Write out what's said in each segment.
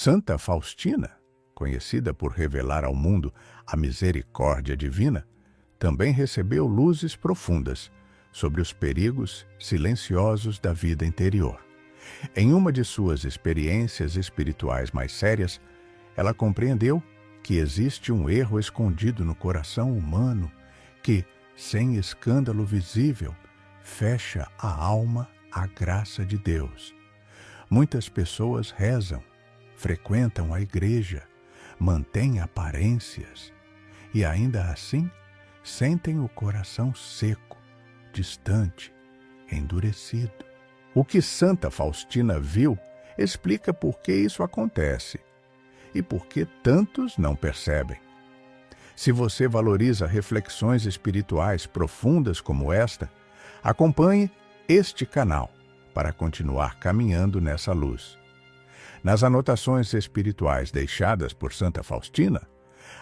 Santa Faustina, conhecida por revelar ao mundo a misericórdia divina, também recebeu luzes profundas sobre os perigos silenciosos da vida interior. Em uma de suas experiências espirituais mais sérias, ela compreendeu que existe um erro escondido no coração humano que, sem escândalo visível, fecha a alma à graça de Deus. Muitas pessoas rezam, frequentam a igreja, mantêm aparências e ainda assim sentem o coração seco, distante, endurecido. O que Santa Faustina viu explica por que isso acontece e por que tantos não percebem. Se você valoriza reflexões espirituais profundas como esta, acompanhe este canal para continuar caminhando nessa luz. Nas anotações espirituais deixadas por Santa Faustina,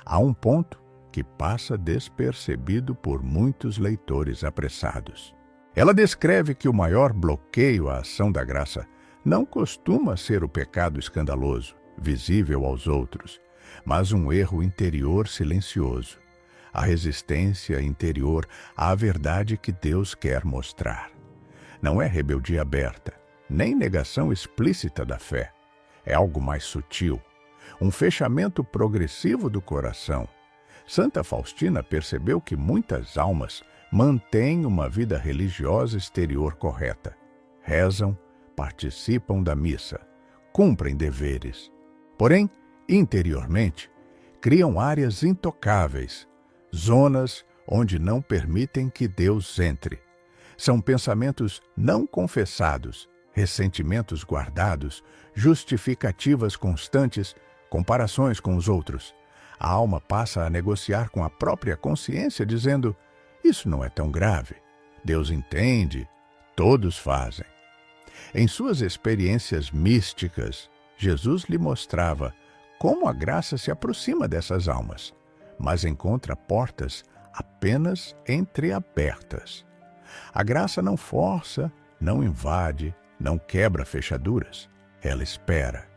há um ponto que passa despercebido por muitos leitores apressados. Ela descreve que o maior bloqueio à ação da graça não costuma ser o pecado escandaloso, visível aos outros, mas um erro interior silencioso, a resistência interior à verdade que Deus quer mostrar. Não é rebeldia aberta, nem negação explícita da fé. É algo mais sutil, um fechamento progressivo do coração. Santa Faustina percebeu que muitas almas mantêm uma vida religiosa exterior correta. Rezam, participam da missa, cumprem deveres. Porém, interiormente, criam áreas intocáveis, zonas onde não permitem que Deus entre. São pensamentos não confessados, ressentimentos guardados, justificativas constantes, comparações com os outros. A alma passa a negociar com a própria consciência, dizendo: isso não é tão grave. Deus entende, todos fazem. Em suas experiências místicas, Jesus lhe mostrava como a graça se aproxima dessas almas, mas encontra portas apenas entreabertas. A graça não força, não invade, não quebra fechaduras. Ela espera.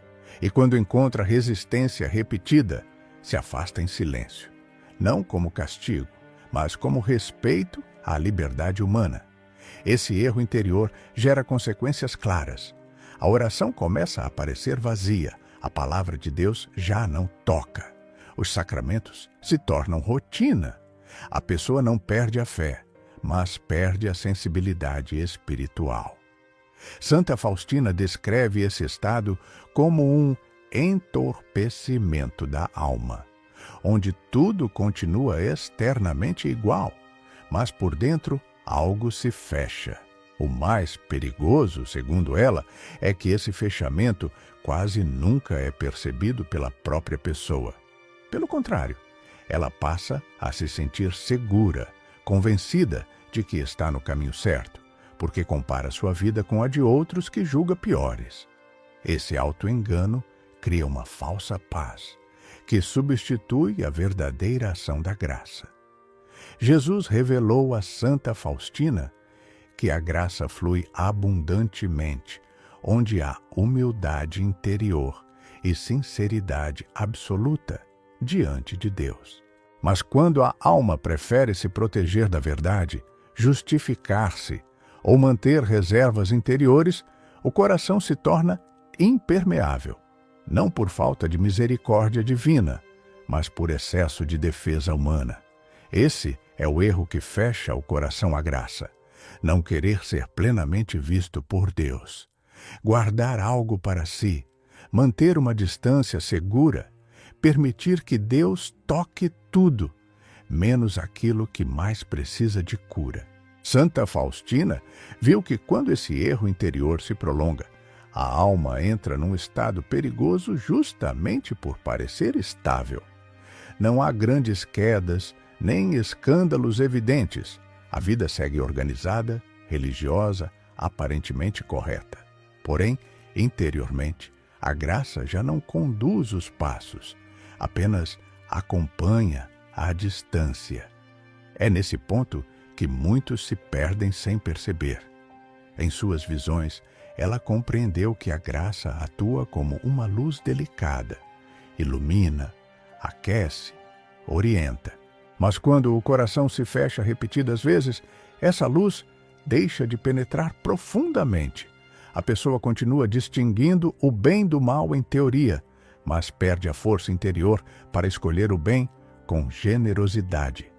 E quando encontra resistência repetida, se afasta em silêncio. Não como castigo, mas como respeito à liberdade humana. Esse erro interior gera consequências claras. A oração começa a parecer vazia. A palavra de Deus já não toca. Os sacramentos se tornam rotina. A pessoa não perde a fé, mas perde a sensibilidade espiritual. Santa Faustina descreve esse estado como um entorpecimento da alma, onde tudo continua externamente igual, mas por dentro algo se fecha. O mais perigoso, segundo ela, é que esse fechamento quase nunca é percebido pela própria pessoa. Pelo contrário, ela passa a se sentir segura, convencida de que está no caminho certo, porque compara sua vida com a de outros que julga piores. Esse auto-engano cria uma falsa paz, que substitui a verdadeira ação da graça. Jesus revelou a Santa Faustina que a graça flui abundantemente, onde há humildade interior e sinceridade absoluta diante de Deus. Mas quando a alma prefere se proteger da verdade, justificar-se ou manter reservas interiores, o coração se torna impermeável, não por falta de misericórdia divina, mas por excesso de defesa humana. Esse é o erro que fecha o coração à graça. Não querer ser plenamente visto por Deus. Guardar algo para si, manter uma distância segura, permitir que Deus toque tudo, menos aquilo que mais precisa de cura. Santa Faustina viu que quando esse erro interior se prolonga, a alma entra num estado perigoso justamente por parecer estável. Não há grandes quedas, nem escândalos evidentes. A vida segue organizada, religiosa, aparentemente correta. Porém, interiormente, a graça já não conduz os passos, apenas acompanha à distância. É nesse ponto que muitos se perdem sem perceber. Em suas visões, ela compreendeu que a graça atua como uma luz delicada, ilumina, aquece, orienta. Mas quando o coração se fecha repetidas vezes, essa luz deixa de penetrar profundamente. A pessoa continua distinguindo o bem do mal em teoria, mas perde a força interior para escolher o bem com generosidade.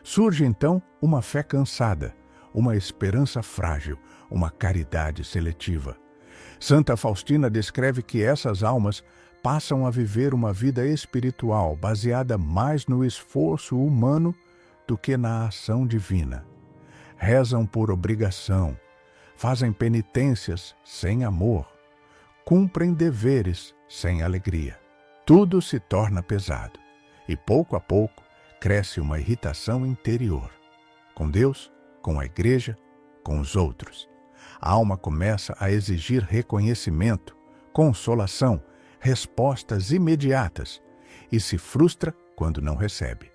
Surge então uma fé cansada, uma esperança frágil, uma caridade seletiva. Santa Faustina descreve que essas almas passam a viver uma vida espiritual baseada mais no esforço humano do que na ação divina. Rezam por obrigação, fazem penitências sem amor, cumprem deveres sem alegria. Tudo se torna pesado e, pouco a pouco, cresce uma irritação interior. Com Deus, com a igreja, com os outros. A alma começa a exigir reconhecimento, consolação, respostas imediatas e se frustra quando não recebe.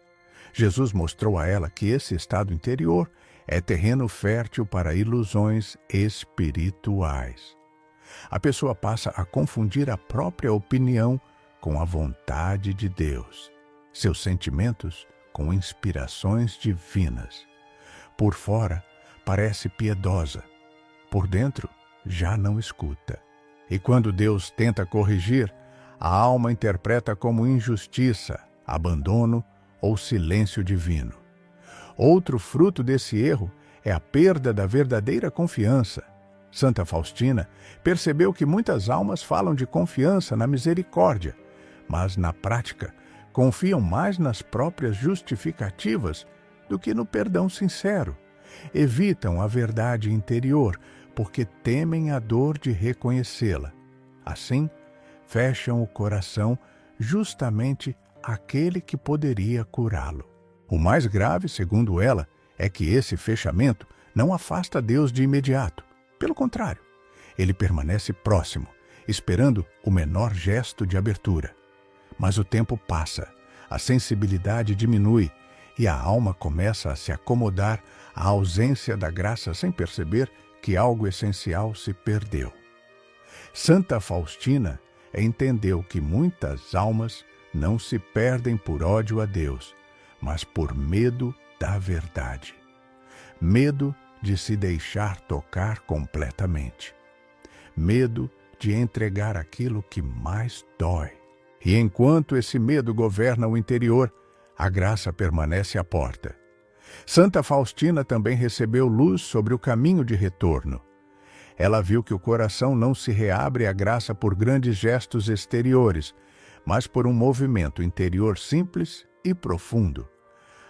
Jesus mostrou a ela que esse estado interior é terreno fértil para ilusões espirituais. A pessoa passa a confundir a própria opinião com a vontade de Deus, seus sentimentos com inspirações divinas. Por fora, parece piedosa, por dentro, já não escuta. E quando Deus tenta corrigir, a alma interpreta como injustiça, abandono ou silêncio divino. Outro fruto desse erro é a perda da verdadeira confiança. Santa Faustina percebeu que muitas almas falam de confiança na misericórdia, mas, na prática, confiam mais nas próprias justificativas do que no perdão sincero. Evitam a verdade interior porque temem a dor de reconhecê-la. Assim, fecham o coração justamente àquele que poderia curá-lo. O mais grave, segundo ela, é que esse fechamento não afasta Deus de imediato. Pelo contrário, ele permanece próximo, esperando o menor gesto de abertura. Mas o tempo passa, a sensibilidade diminui e a alma começa a se acomodar à ausência da graça sem perceber que algo essencial se perdeu. Santa Faustina entendeu que muitas almas não se perdem por ódio a Deus, mas por medo da verdade. Medo de se deixar tocar completamente. Medo de entregar aquilo que mais dói. E enquanto esse medo governa o interior, a graça permanece à porta. Santa Faustina também recebeu luz sobre o caminho de retorno. Ela viu que o coração não se reabre à graça por grandes gestos exteriores, mas por um movimento interior simples e profundo.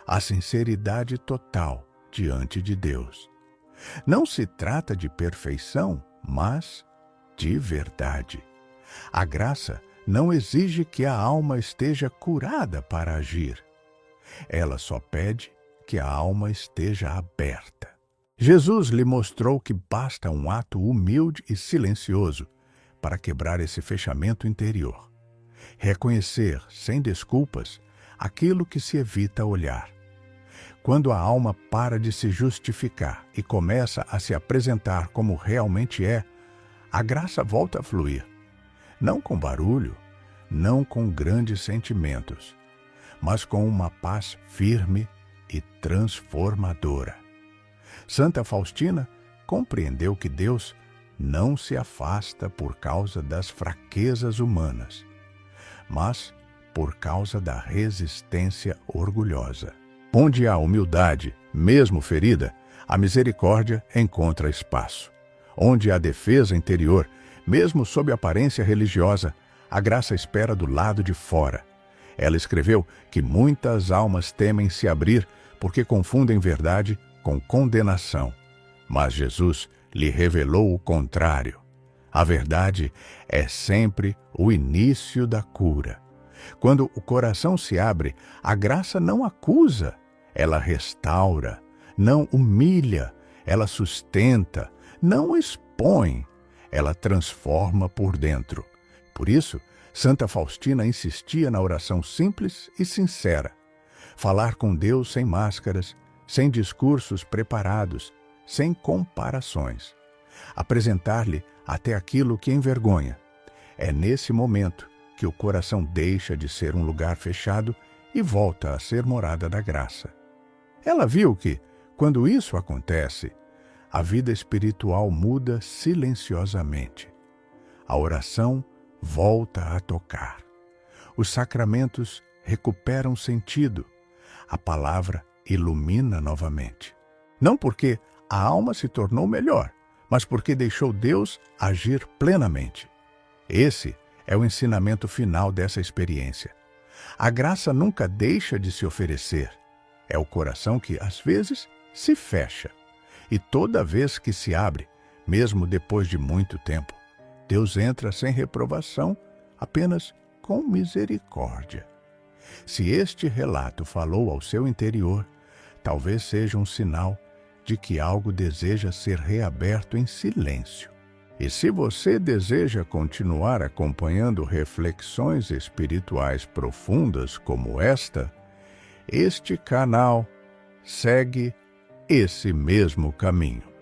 A sinceridade total diante de Deus. Não se trata de perfeição, mas de verdade. A graça não exige que a alma esteja curada para agir. Ela só pede que a alma esteja aberta. Jesus lhe mostrou que basta um ato humilde e silencioso para quebrar esse fechamento interior. Reconhecer, sem desculpas, aquilo que se evita olhar. Quando a alma para de se justificar e começa a se apresentar como realmente é, a graça volta a fluir. Não com barulho, não com grandes sentimentos, mas com uma paz firme e transformadora. Santa Faustina compreendeu que Deus não se afasta por causa das fraquezas humanas, mas por causa da resistência orgulhosa. Onde há humildade, mesmo ferida, a misericórdia encontra espaço. Onde há defesa interior, mesmo sob aparência religiosa, a graça espera do lado de fora. Ela escreveu que muitas almas temem se abrir porque confundem verdade com condenação. Mas Jesus lhe revelou o contrário. A verdade é sempre o início da cura. Quando o coração se abre, a graça não acusa, ela restaura, não humilha, ela sustenta, não expõe, ela transforma por dentro. Por isso, Santa Faustina insistia na oração simples e sincera. Falar com Deus sem máscaras, sem discursos preparados, sem comparações. Apresentar-lhe até aquilo que envergonha. É nesse momento que o coração deixa de ser um lugar fechado e volta a ser morada da graça. Ela viu que, quando isso acontece, a vida espiritual muda silenciosamente. A oração volta a tocar. Os sacramentos recuperam sentido. A palavra ilumina novamente. Não porque a alma se tornou melhor, mas porque deixou Deus agir plenamente. Esse é o ensinamento final dessa experiência. A graça nunca deixa de se oferecer. É o coração que, às vezes, se fecha. E toda vez que se abre, mesmo depois de muito tempo, Deus entra sem reprovação, apenas com misericórdia. Se este relato falou ao seu interior, talvez seja um sinal de que algo deseja ser reaberto em silêncio. E se você deseja continuar acompanhando reflexões espirituais profundas como esta, este canal segue esse mesmo caminho.